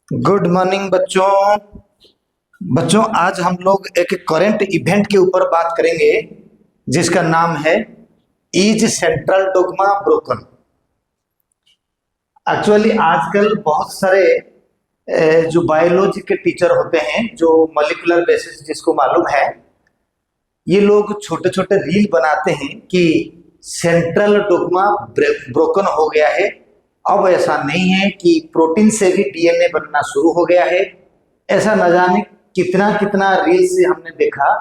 Good morning बच्चों। आज हम लोग एक करंट इवेंट के ऊपर बात करेंगे जिसका नाम है is central dogma broken. Actually आजकल बहुत सारे जो बायोलॉजी के टीचर होते हैं, जो मॉलिक्यूलर बेसिस जिसको मालूम है, ये लोग छोटे छोटे रील बनाते हैं कि सेंट्रल डोग्मा ब्रोकन हो गया है। अब ऐसा नहीं है कि प्रोटीन से भी डीएनए बनना शुरू हो गया है। ऐसा न जाने कितना कितना रील से हमने देखा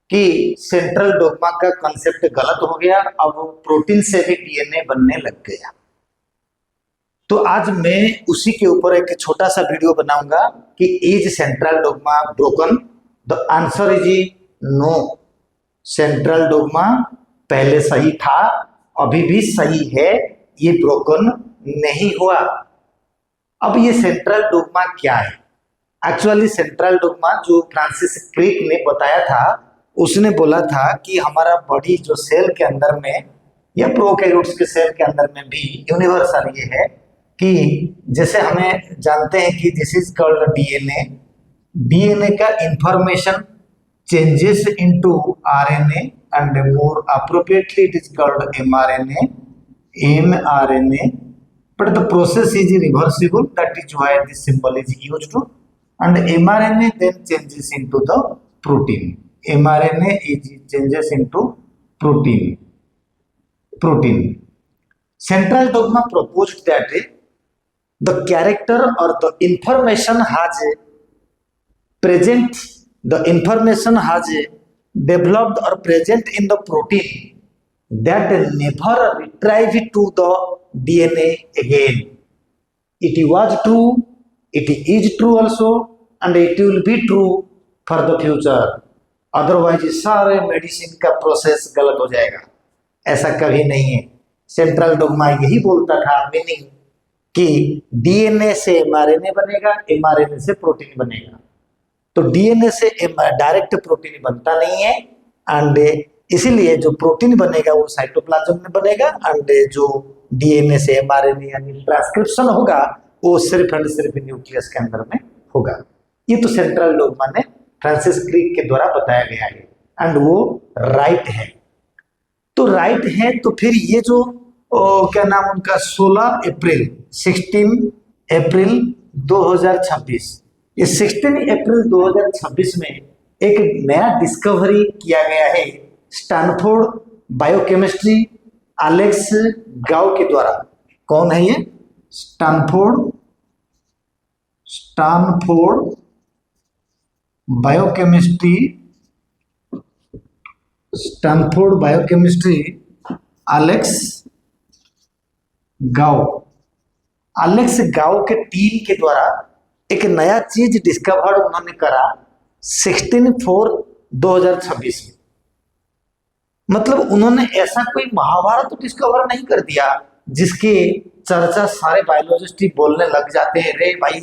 कि सेंट्रल डोग्मा का कॉन्सेप्ट गलत हो गया, अब प्रोटीन से भी डीएनए बनने लग गया। तो आज मैं उसी के ऊपर एक छोटा सा वीडियो बनाऊंगा कि is central dogma broken. The answer is no. Central dogma पहले सही था, अभी भी सही है, ये ब्रोकन नहीं हुआ। अब ये सेंट्रल डोग्मा क्या है? एक्चुअली सेंट्रल डोग्मा जो फ्रांसिस क्रिक ने बताया था, उसने बोला था कि हमारा बॉडी जो सेल के अंदर में या प्रोकैरियोट्स के सेल के अंदर में भी यूनिवर्सल ये है कि जैसे हमें जानते हैं कि this is called DNA. DNA का information changes into RNA and more appropriately it is called mRNA. mRNA, but the process is reversible. That is why this symbol is used to. And mRNA then changes into the protein. mRNA changes into protein. Central dogma proposed that the character or the information has present, the information has developed or present in the protein that never retrieve to the DNA again. It was true, it is true also, and it will be true for the future. Otherwise सारे medicine का process गलत हो जाएगा। ऐसा कभी नहीं है। Central dogma यही बोलता था, मीनिंग कि डीएनए से एमआरएनए बनेगा, एमआरएनए से प्रोटीन बनेगा। तो डीएनए से डायरेक्ट प्रोटीन बनता नहीं है, एंड इसीलिए जो प्रोटीन बनेगा वो साइटोप्लाज्म में बनेगा, एंड जो डीएनए से एमआरएनए यानी ट्रांसक्रिप्शन होगा वो सिर्फ एंड सिर्फ न्यूक्लियस के अंदर में होगा। ये तो सेंट्रल डोग्मा ने फ्रांसिस क्रिक के द्वारा बताया गया है, एंड वो राइट है। तो राइट है, तो फिर ये जो क्या नाम उनका 16 अप्रैल 2026, ये 16 अप्रैल 2026 में एक नया डिस्कवरी किया गया है स्टैनफोर्ड बायोकेमिस्ट्री एलेक्स गाउ के द्वारा। कौन है ये? स्टैनफोर्ड बायोकेमिस्ट्री एलेक्स गाउ के टीम के द्वारा एक नया चीज डिस्कवर्ड उन्होंने करा 16/4/2026 में। मतलब उन्होंने ऐसा कोई महाभारत तो डिस्कवर नहीं कर दिया जिसके चर्चा सारे बायोलॉजिस्ट ही बोलने लग जाते हैं, रे भाई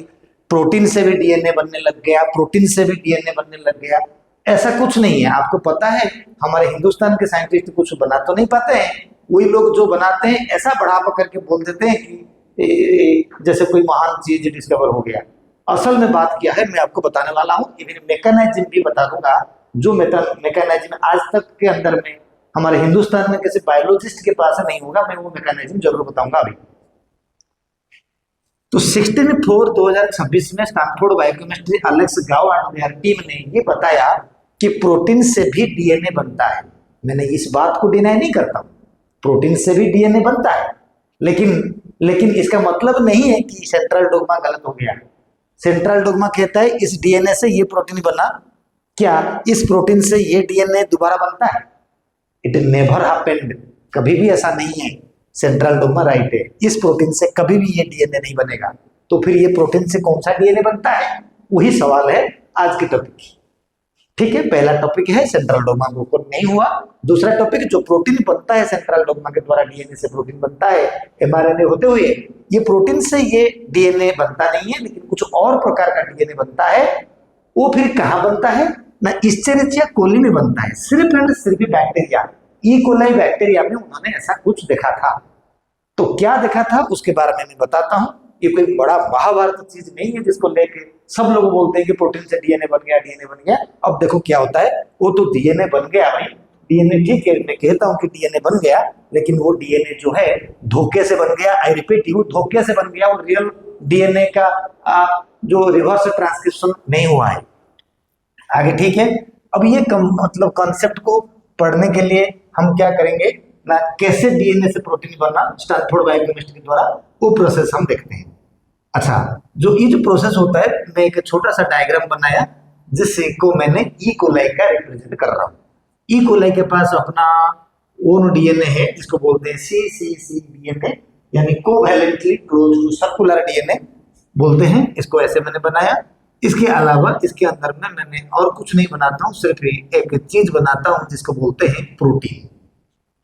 प्रोटीन से भी डीएनए बनने लग गया, प्रोटीन से भी डीएनए बनने लग गया। ऐसा कुछ नहीं है। आपको पता है हमारे हिंदुस्तान के साइंटिस्ट कुछ बना तो नहीं पाते हैं, वही लोग जो बनाते हैं ऐसा बढ़ावा करके बोल देते हैं कि जैसे कोई महान चीज डिस्कवर हो गया। असल में बात क्या है मैं आपको बताने वाला हूँ, इवन मैकेनिज्म भी बता दूंगा। जो मैकेनिज्म आज तक के अंदर में हमारे हिंदुस्तान में किसी बायोलॉजिस्ट के पास नहीं होगा, मैं वो मैकेनिज्म जरूर बताऊंगा अभी। तो 16/4/2026 में स्टैनफोर्ड बायोकेमिस्ट्री एलेक्स गाउ एंड देयर टीम ने ये बताया कि प्रोटीन से भी डीएनए बनता है। मैंने इस बात को डिनाई नहीं करता, प्रोटीन से भी डीएनए बनता है, लेकिन इसका मतलब नहीं है कि सेंट्रल डोग्मा गलत हो गया। सेंट्रल डोग्मा कहता है इस डीएनए से ये प्रोटीन बना, क्या इस प्रोटीन से ये डीएनए दोबारा बनता है? इट नेवर हैपेंड, कभी भी ऐसा नहीं है। सेंट्रल डोग्मा राइट है, इस प्रोटीन से कभी भी ये डीएनए नहीं बनेगा। तो फिर ये प्रोटीन से कौन सा डीएनए बनता है? वही सवाल है आज के टॉपिक की। ठीक है, पहला टॉपिक है सेंट्रल डोग्मा ब्रोकन नहीं हुआ। दूसरा टॉपिक जो प्रोटीन बनता है सेंट्रल डोग्मा के द्वारा, डीएनए से प्रोटीन बनता है एमआरएनए होते हुए, ये प्रोटीन से ये डीएनए बनता नहीं है, लेकिन कुछ और प्रकार का डीएनए बनता है। वो फिर कहाँ बनता है ना? इस्चेरिचिया कोली में बनता है, सिर्फ एंड सिर्फ बैक्टीरिया, ई कोलाई बैक्टीरिया में उन्होंने ऐसा कुछ देखा था। तो क्या देखा था उसके बारे में मैं बताता हूं। ये कोई बड़ा महाभारत चीज नहीं है जिसको लेके सब लोग बोलते हैं कि प्रोटीन से डीएनए बन गया, डीएनए बन गया। अब देखो क्या होता है, वो तो डीएनए बन गया भाई, डीएनए ठीक है, मैं कहता हूं कि डीएनए बन गया, लेकिन वो डीएनए जो है धोखे से बन गया। आई रिपीट यू, धोखे से बन गया। और रियल डीएनए का जो रिवर्स ट्रांसक्रिप्शन नहीं हुआ है आगे, ठीक है। अब ये मतलब कॉन्सेप्ट को पढ़ने के लिए हम क्या करेंगे ना, कैसे डीएनए से प्रोटीन बनना स्टैनफोर्ड बायोकेमिस्ट्री के द्वारा वो प्रोसेस हम देखते हैं। अच्छा, जो ये जो प्रोसेस होता है, मैं एक छोटा सा डायग्राम बनाया जिससे को मैंने ई कोलाई का रिप्रेजेंट कर रहा हूँ। ई कोलाई के पास अपना ओन डीएनए है जिसको बोलते हैं सी डीएनए, यानी covalently close to circular DNA बोलते हैं इसको। ऐसे मैंने बनाया। इसके अलावा इसके अंदर में मैंने और कुछ नहीं बनाता हूँ, सिर्फ एक चीज बनाता हूँ जिसको बोलते हैं प्रोटीन।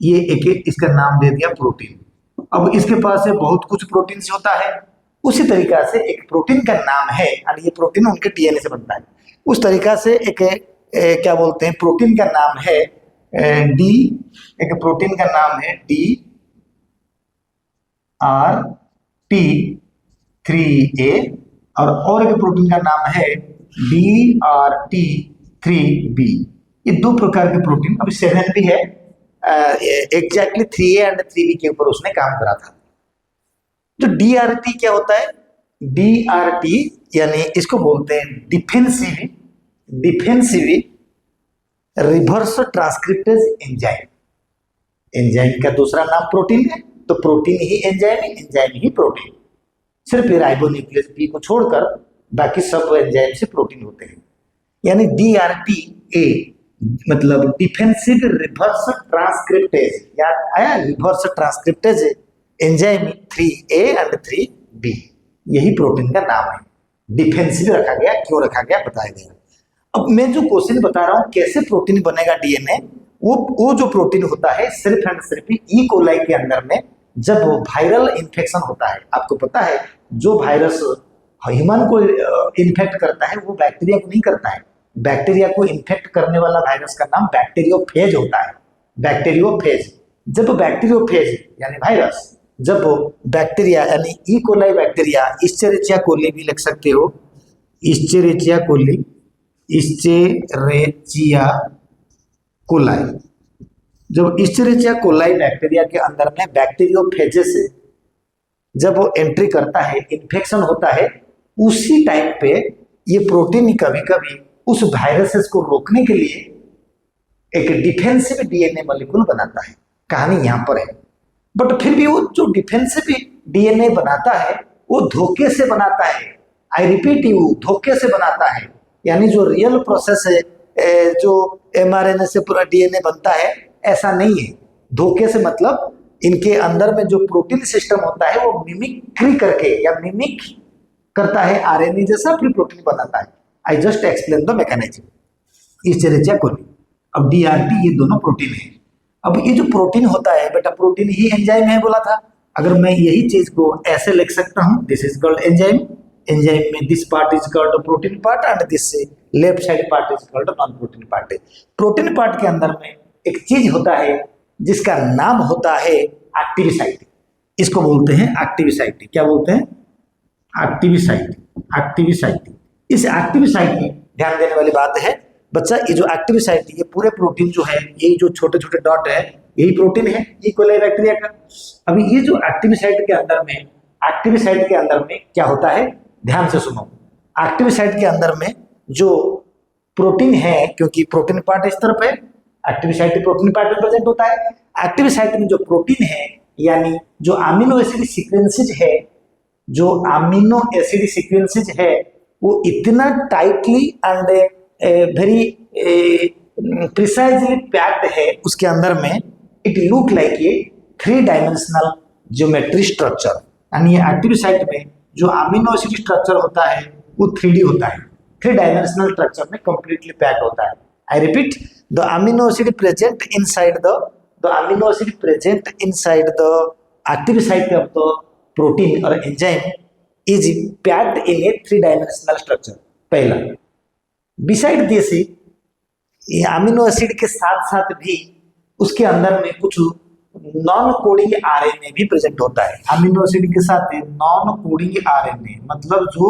ये एक इसका नाम दे दिया प्रोटीन। अब इसके पास है बहुत कुछ प्रोटीन से होता है, उसी तरीका से एक प्रोटीन का नाम है, और ये प्रोटीन उनके डीएनए से बनता है। उस तरीका से एक क्या बोलते हैं, प्रोटीन का नाम है डी, एक प्रोटीन का नाम है DRT3A, और एक प्रोटीन का नाम है DRT3B। ये दो प्रकार के प्रोटीन, अभी 7 भी है, एग्जैक्टली 3A एंड 3B के ऊपर उसने काम करा था। जो DRT क्या होता है, DRT यानी इसको बोलते हैं defensive reverse transcriptase enzyme. Enzyme का दूसरा नाम प्रोटीन है, तो प्रोटीन ही एंजाइम है, एंजाइम ही प्रोटीन। सिर्फ राइबोन्यूक्लियस पी को छोड़कर बाकी सब एंजाइम से प्रोटीन होते हैं। यानी DRTA मतलब डिफेंसिव रिवर्स ट्रांसक्रिप्टेज, याद आया, reverse transcriptase enzyme 3A and 3B, यही प्रोटीन का नाम है। डिफेंसिव रखा गया, क्यों रखा गया बताया गया। अब मैं जो क्वेश्चन बता रहा हूं कैसे प्रोटीन बनेगा डीएनए, वो जो प्रोटीन होता है सिर्फ एंड सिर्फ ई कोलाई के अंदर में जब वायरल इन्फेक्शन होता है। आपको पता है जो वायरस ह्यूमन को इन्फेक्ट करता है वो बैक्टीरिया को नहीं करता है। बैक्टीरिया को इन्फेक्ट करने वाला वायरस का नाम बैक्टीरियोफेज होता है। बैक्टीरियोफेज, जब बैक्टीरियोफेज यानी वायरस, जब बैक्टीरिया यानी ई कोलाई बैक्टीरिया, इस्चेरिचिया कोली भी लिख सकते हो, इस्चेरिचिया कोली, इस्चेरिचिया कोलाई, जब इस्चेरिचिया कोलाई बैक्टीरिया के अंदर में बैक्टीरियोफेजेस जब वो एंट्री करता है, इन्फेक्शन होता है, उसी टाइम पे ये प्रोटीन कभी कभी उस वायरसेस को रोकने के लिए एक डिफेंसिव डीएनए मॉलिक्यूल बनाता है। कहानी यहाँ पर है, बट फिर भी वो जो डिफेंसिव डीएनए बनाता है वो धोखे से बनाता है। आई रिपीट यू, धोखे से बनाता है। यानी जो रियल प्रोसेस है, जो एमआरएनए से पूरा डीएनए बनता है, ऐसा नहीं है। धोखे से मतलब इनके अंदर में जो प्रोटीन सिस्टम होता है वो मिमिक्री करके या मिमिक करता है आरएनए जैसा, फिर प्रोटीन बनाता है। I just explain the mechanism. Escherichia coli, अब DRT, ये दोनों प्रोटीन है। अब ये जो प्रोटीन होता है बेटा, प्रोटीन ही एंजाइम है बोला था। अगर मैं यही चीज को ऐसे लिख सकता हूँ, this is called enzyme. Enzyme में this part is called protein part and this left side part is called non protein part. Protein part के अंदर में एक चीज होता है जिसका नाम होता है एक्टिव साइट। इसको बोलते हैं एक्टिव साइट। क्या बोलते हैं? Active site. एक्टिव साइट, इस एक्टिव साइट में ध्यान देने वाली बात है बच्चा, ये जो एक्टिव साइट, ये पूरे प्रोटीन जो है, यही जो छोटे छोटे डॉट है, यही प्रोटीन है ई कोलाई बैक्टीरिया का। अभी ये जो एक्टिव साइट के अंदर में, एक्टिव साइट के अंदर में क्या होता है, ध्यान से सुनो। एक्टिव साइट के अंदर में जो प्रोटीन है, क्योंकि प्रोटीन पार्ट इस तरफ है, एक्टिव साइट प्रोटीन पार्ट में प्रेजेंट होता है। एक्टिव साइट में जो प्रोटीन है, यानी जो अमीनो एसिड सीक्वेंसेज है, जो अमीनो एसिड सीक्वेंसेज है, वो इतना tightly and very precisely packed है उसके अंदर में, it look like a 3 dimensional geometry structure. यानी ये एक्टिव साइट में जो अमीनो एसिड स्ट्रक्चर होता है वो 3D होता है, 3 डायमेंशनल स्ट्रक्चर में कंप्लीटली पैक्ड होता है। I repeat, the amino acid present inside the amino acid present inside the active site of the protein और enzyme is packed in a 3 dimensional structure. पहला, बिसाइड दिस, ये amino acid के साथ साथ भी उसके अंदर में कुछ नॉन कोडिंग आरएनए भी प्रेजेंट होता है। अमीनो एसिड के साथ नॉन कोडिंग आरएनए, मतलब जो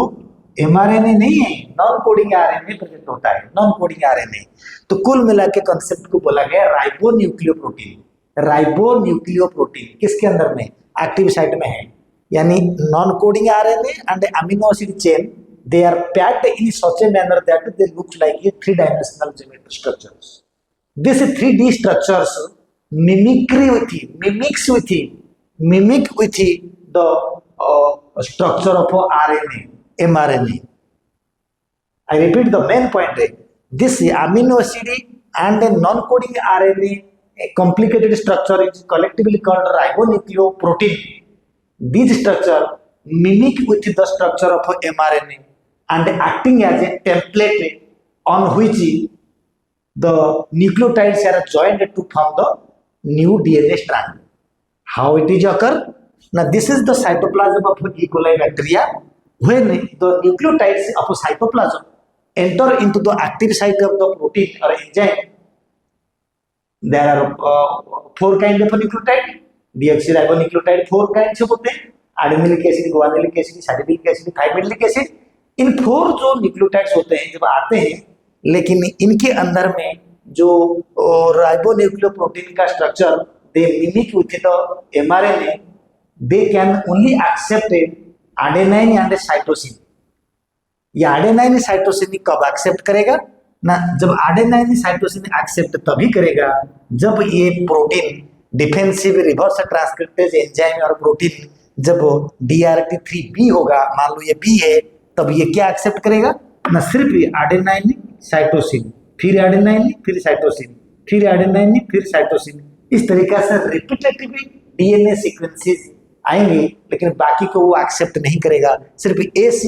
एमआरएनए नहीं है, नॉन कोडिंग आरएनए प्रेजेंट होता है, नॉन कोडिंग आरएनए। तो कुल मिला के कंसेप्ट को बोला गया राइबोन्यूक्लियोप्रोटीन। राइबोन्यूक्लियोप्रोटीन किसके अंदर में? एक्टिव साइट में है। यानी non coding RNA and amino acid chain, they are packed in such a manner that they look like a three-dimensional geometry structures. These 3D structures mimic with the structure of RNA, mRNA. I repeat the main point. This amino acid and a non-coding RNA, a complicated structure is collectively called ribonucleoprotein. These structure mimic with the structure of mRNA and acting as a template on which the nucleotides are joined to form the new DNA strand. How it is occur? Now this is the cytoplasm of E. coli bacteria. When the nucleotides of cytoplasm enter into the active site of the protein or enzyme, there are 4 kinds of nucleotide. Deoxyribonucleotide 4 kinds होते हैं, adenylate acid, guanylate acid, salicylic acid, thymidilic acid। इन 4 जो nucleotides होते हैं जब आते हैं, लेकिन इनके अंदर में जो राइबोन्यूक्लियोप्रोटीन का structure they mimic with the mRNA, they can only accept adenine and cytosine. ये एडेनाइन साइटोसिन कब एक्सेप्ट करेगा ना? जब एडेनाइन साइटोसिन एक्सेप्ट तभी करेगा जब ये protein defensive reverse transcriptase enzyme और प्रोटीन जब DRT3B होगा, मान लो ये B है, तब ये क्या एक्सेप्ट करेगा ना? सिर्फ एडेनाइन साइटोसिन, फिर एडेनाइन, फिर साइटोसिन, फिर एडेनाइन, फिर साइटोसिन। इस तरीके से रिपीटेटिवली डीएनए सीक्वेंसेस आएंगे, लेकिन बाकी को वो एक्सेप्ट नहीं करेगा, सिर्फ AC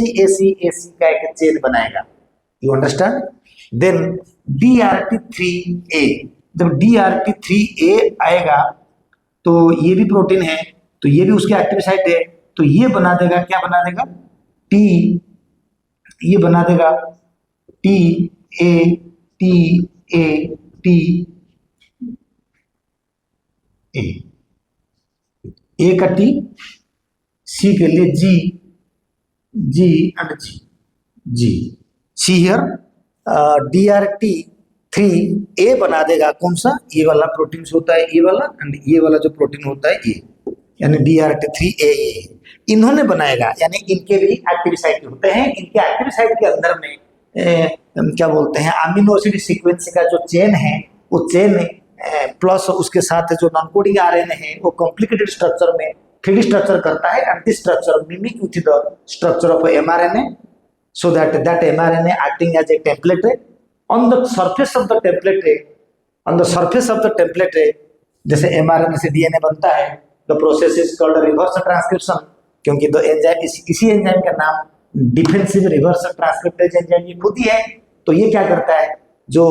का एक चेन बनाएगा। You understand? देन DRT3A, जब DRT3A आएगा तो ये भी प्रोटीन है, तो ये भी उसके एक्टिव साइट है, तो ये बना देगा, क्या बना देगा? ये बना देगा TA A का T, C के लिए G and G। See here DRT3A बना देगा कौन सा? ये वाला प्रोटीन होता है, ये वाला, एंड ये वाला जो प्रोटीन होता है ये, यानी DRT3A इन्होंने बनाएगा। यानी इनके भी एक्टिव साइट होते हैं। इनके एक्टिव साइट के अंदर में क्या बोलते हैं, अमीनो एसिड सीक्वेंस का जो चेन है, वो चेन प्लस उसके साथ जो नॉन कोडिंग आरएनए है, वो कॉम्प्लिकेटेड स्ट्रक्चर में 3D स्ट्रक्चर करता है, and this structure mimic with the structure of mRNA, so that mRNA acting as a template on the surface of the template, जैसे mRNA से DNA बनता है, the process is called reverse transcription, क्योंकि दो enzyme, इसी enzyme का नाम defensive reverse transcriptase enzyme ये खुद ही है। तो ये क्या करता है, जो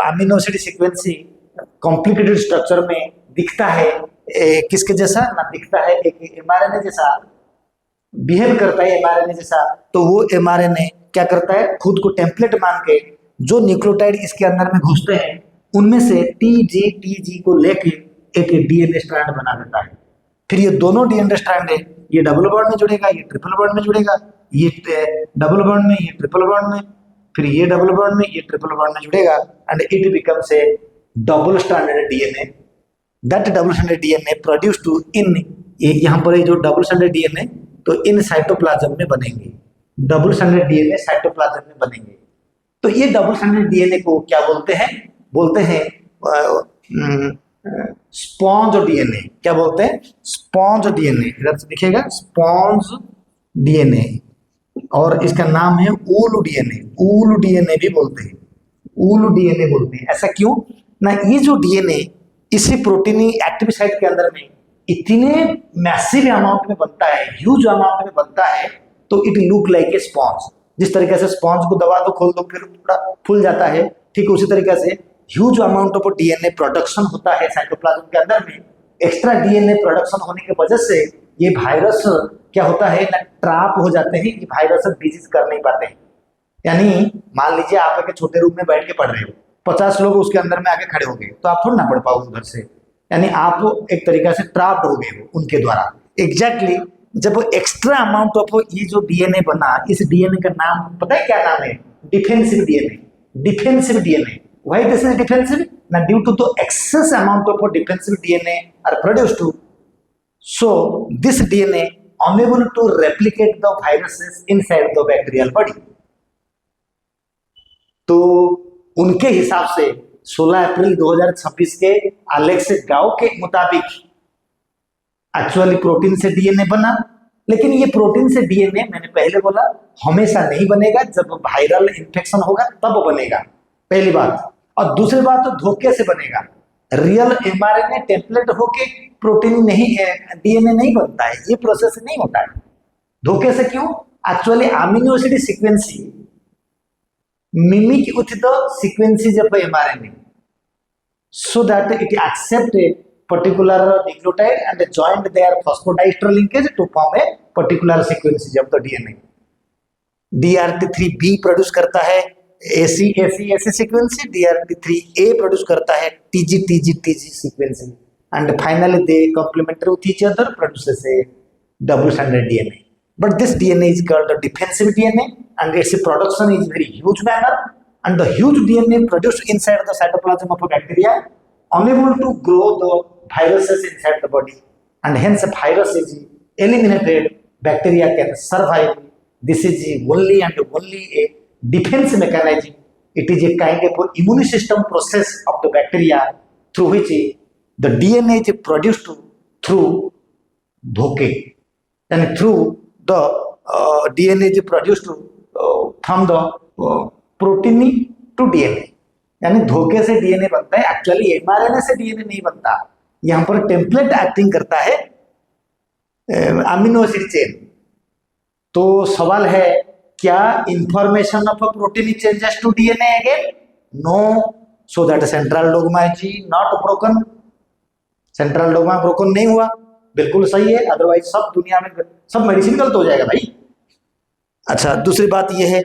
amino acid sequence complicated structure में दिखता है किसके जैसा ना, दिखता है एक mRNA जैसा, बिहेव करता है mRNA जैसा, तो वो mRNA क्या करता है, खुद को टेम्पलेट मान के जो न्यूक्लियोटाइड इसके अंदर में घुसते हैं उनमें से TG को लेके एक डीएनए स्ट्रैंड बना देता है। फिर ये दोनों डीएनए स्ट्रैंड है, ये डबल बॉन्ड में जुड़ेगा, ये ट्रिपल बॉन्ड में जुड़ेगा, ये डबल बॉन्ड में, ये ट्रिपल बॉन्ड में, फिर ये डबल बॉन्ड में, ये ट्रिपल बॉन्ड में जुड़ेगा, and it becomes a double stranded DNA. That double stranded DNA produce to in, यहाँ पर जो डबल स्ट्रैंडेड डीएनए तो इन साइटोप्लाज्म में बनेंगे, डबल स्ट्रैंडेड डीएनए साइटोप्लाज्म में बनेंगे। तो ये डबल स्ट्रैंडेड डीएनए को क्या बोलते हैं? बोलते हैं स्पॉन्ज डीएनए। क्या बोलते हैं? Sponge DNA. इधर से दिखेगा स्पॉन्ज डीएनए, और इसका नाम है ऊल डीएनए। ऊल डीएनए भी बोलते हैं, ऊल डीएनए बोलते हैं। ऐसा क्यों ना, ये जो डीएनए इसी प्रोटीन एक्टिव साइट के अंदर में इतने मैसिव अमाउंट में बनता है, ह्यूज अमाउंट में बनता है, तो it look like a sponge. जिस तरीके से स्पॉन्ज को दबा दो, खोल दो, फिर थोड़ा फूल जाता है, ठीक उसी तरीके से huge amount of DNA production होता है साइटोप्लाज्म के अंदर में। एक्स्ट्रा डीएनए प्रोडक्शन होने की वजह से ये वायरस क्या होता है ना, ट्रैप हो जाते हैं, ये वायरस डिजीज कर नहीं पाते हैं। यानी मान लीजिए आप एक छोटे रूम में बैठ के पढ़ रहे हो, 50 लोग उसके अंदर में आके खड़े हो गए, तो आप थोड़ा ना पढ़ पाओगे उधर से, यानी आप एक तरीका से ट्रैप्ड हो गए हो उनके द्वारा। एग्जैक्टली जब एक्स्ट्रा अमाउंट ऑफ ये जो डीएनए बना, इस डीएनए का नाम पता है क्या नाम है? Defensive DNA. Defensive DNA, why this is defensive? ना due to the excess amount of defensive DNA are produced to, so this DNA unable to replicate the viruses inside the bacterial body। तो उनके हिसाब से 16 अप्रैल 2026 के Alex गाउ के मुताबिक actually protein से डीएनए बना, लेकिन ये प्रोटीन से डीएनए मैंने पहले बोला हमेशा नहीं बनेगा, जब वायरल इंफेक्शन होगा तब बनेगा, पहली बात। और दूसरी बात तो धोखे से बनेगा। रियल एमआरएनए टेम्पलेट होके प्रोटीन नहीं, डीएनए नहीं बनता है, ये प्रोसेस नहीं होता है। धोखे से क्यों? Actually amino acid sequence mimic with the sequences of mRNA so that it accept a particular nucleotide and joined their phosphodiester linkage to form a particular sequences of the DNA। DRT3B produce करता है AC sequence, DRT3A produce करता है TG sequence, and finally they complement with each other produces a double stranded DNA। But this DNA is called the defensive DNA and its production is very huge manner, and the huge DNA produced inside the cytoplasm of a bacteria unable to grow the viruses inside the body, and hence a virus is eliminated, bacteria can survive। This is only and only a defense mechanism। It is a kind of immune system process of the bacteria through which the DNA is produced through धोखे, and through the DNA is produced from the protein to DNA। यानी धोखे से DNA बनता है, actually mRNA से DNA नहीं बनता। यहां पर टेम्पलेट एक्टिंग करता है अमीनो एसिड चेन। तो सवाल है क्या information of protein changes to DNA again? No, so that central dogma is not broken. Central dogma broken नहीं हुआ, बिल्कुल सही है, अदरवाइज सब दुनिया में सब मेडिसिन गलत हो जाएगा भाई। अच्छा, दूसरी बात ये है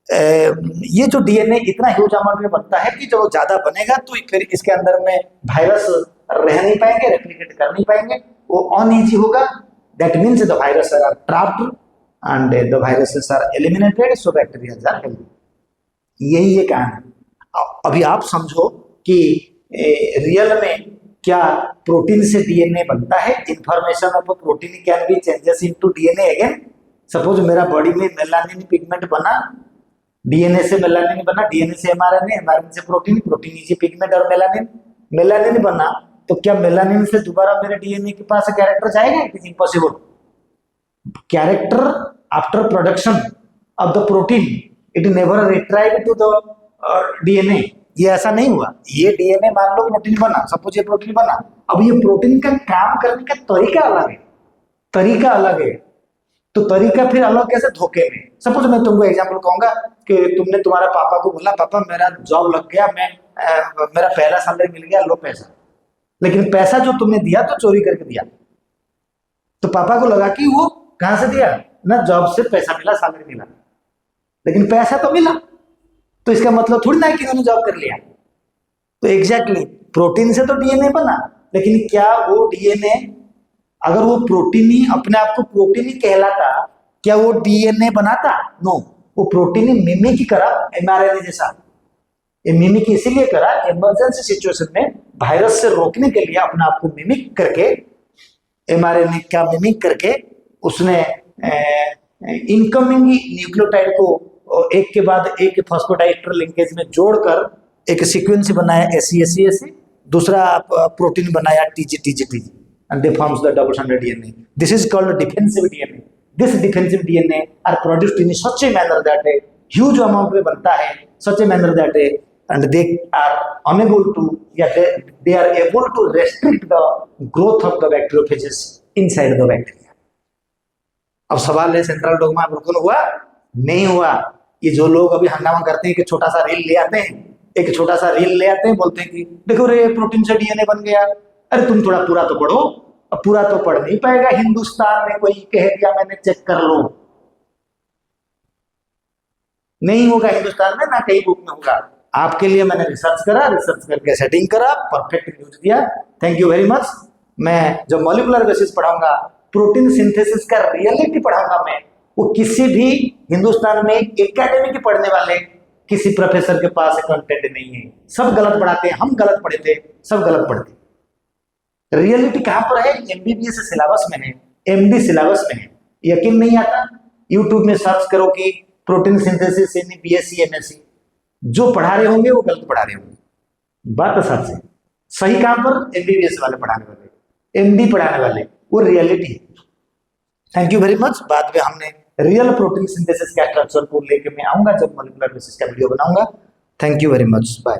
ये जो डीएनए इतना ह्यूज अमाउंट में बनता है कि जब ज्यादा बनेगा तो फिर इसके अंदर में वायरस रह नहीं पाएंगे, रेप्लिकेट कर नहीं पाएंगे, वो अनईजी होगा। That means the virus are trapped and the viruses are eliminated, so bacteria are healthy. यही ये कहानी। अभी आप समझो कि रियल में क्या प्रोटीन से डीएनए बनता है? Information of protein can be changes into DNA again. Suppose मेरा बॉडी में मेलानिन पिगमेंट बना, डीएनए से मेलानिन बना, डीएनए से एमआरएनए, एमआरएनए से प्रोटीन, प्रोटीन से पिगमेंट और मेलानिन, मेलानिन बना, तो क्या मेलानिन से दोबारा मेरे डीएनए के पास कैरेक्टर जाएगा? It is impossible. Character after production of the protein it never retrieve to the DNA. ये ऐसा नहीं हुआ। ये डीएनए मान लो प्रोटीन बना, सपोज ये प्रोटीन बना, अब ये प्रोटीन का काम करने का तरीका अलग है, तरीका अलग है। तो तरीका फिर अलग कैसे? धोखे में। सपोज मैं तुमको एग्जांपल कहूंगा कि तुमने तुम्हारा पापा को बोला पापा मेरा जॉब लग गया, मैं मेरा पहला सैलरी मिल गया, लो पैसा। लेकिन पैसा जो तुमने दिया तो चोरी करके दिया, तो पापा को लगा कि वो कहां से दिया ना, जॉब से पैसा मिला, सैलरी मिला, लेकिन पैसा तो मिला, तो इसका मतलब थोड़ी ना है कि उन्होंने जॉब कर लिया। तो एग्जैक्टली प्रोटीन से तो डीएनए बना, लेकिन क्या वो डीएनए अगर वो प्रोटीन ही अपने आप को प्रोटीन ही कहलाता, क्या वो डीएनए बनाता? नो, वो प्रोटीन ही मिमिक करा एमआरएनए जैसा। ये मिमिक इसीलिए करा, इमरजेंसी सिचुएशन में वायरस से रोकने के लिए अपने आप को मिमिक करके, एमआरएनए का मिमिक करके उसने इनकमिंग न्यूक्लियोटाइड को एक के बाद एक फॉस्फोडाइस्टर लिंकेज में जोड़कर एक सीक्वेंस बनाया AC, दूसरा प्रोटीन बनाया TG, and they forms the double-stranded DNA. This is called defensive DNA. This defensive DNA are produced in such a manner that a huge amount में बनता है, such a manner that and they are unable to, they are able to restrict the growth of the bacteriophages inside the bacteria। अब सवाल है central dogma broken हुआ? नहीं हुआ। ये जो लोग अभी हंगामा करते हैं कि छोटा सा रील ले आते हैं, एक छोटा सा रील ले आते हैं, बोलते हैं कि देखो रे प्रोटीन से डीएनए बन गया। अरे तुम थोड़ा पूरा तो पढ़ो। अब पूरा तो पढ़ नहीं पाएगा, हिंदुस्तान में कोई कह दिया मैंने चेक कर लो, नहीं होगा हिंदुस्तान में, ना कहीं बुक में होगा। आपके लिए मैंने रिसर्च करा, रिसर्च करके सेटिंग करा, परफेक्ट न्यूज दिया। Thank you very much. मैं जब मॉलिक्यूलर बेसिस पढ़ाऊंगा, प्रोटीन सिंथेसिस का रियलिटी पढ़ाऊंगा मैं, वो किसी भी हिंदुस्तान में एकेडमी के पढ़ने वाले किसी प्रोफेसर के पास कंटेंट नहीं है। सब गलत पढ़ाते हैं, हम गलत पढ़े थे, सब गलत पढ़ते। रियलिटी कहां पर है? एमबीबीएस सिलेबस में है, एमडी सिलेबस में है। यकीन नहीं आता? यूट्यूब में सर्च करो कि प्रोटीन सिंथेसिस यानी बीएससी एमएससी, जो पढ़ा रहे होंगे वो गलत पढ़ा रहे होंगे। बात तो सच है। सही काम पर एमबीबीएस वाले पढ़ाने वाले, एमडी पढ़ाने वाले, वो रियलिटी है। Thank you very much. बाद में हमने रियल प्रोटीन सिंथेसिस का स्ट्रक्चर को लेके मैं आऊंगा जब मॉलिक्यूलर बेसिस का वीडियो बनाऊंगा। Thank you very much, bye.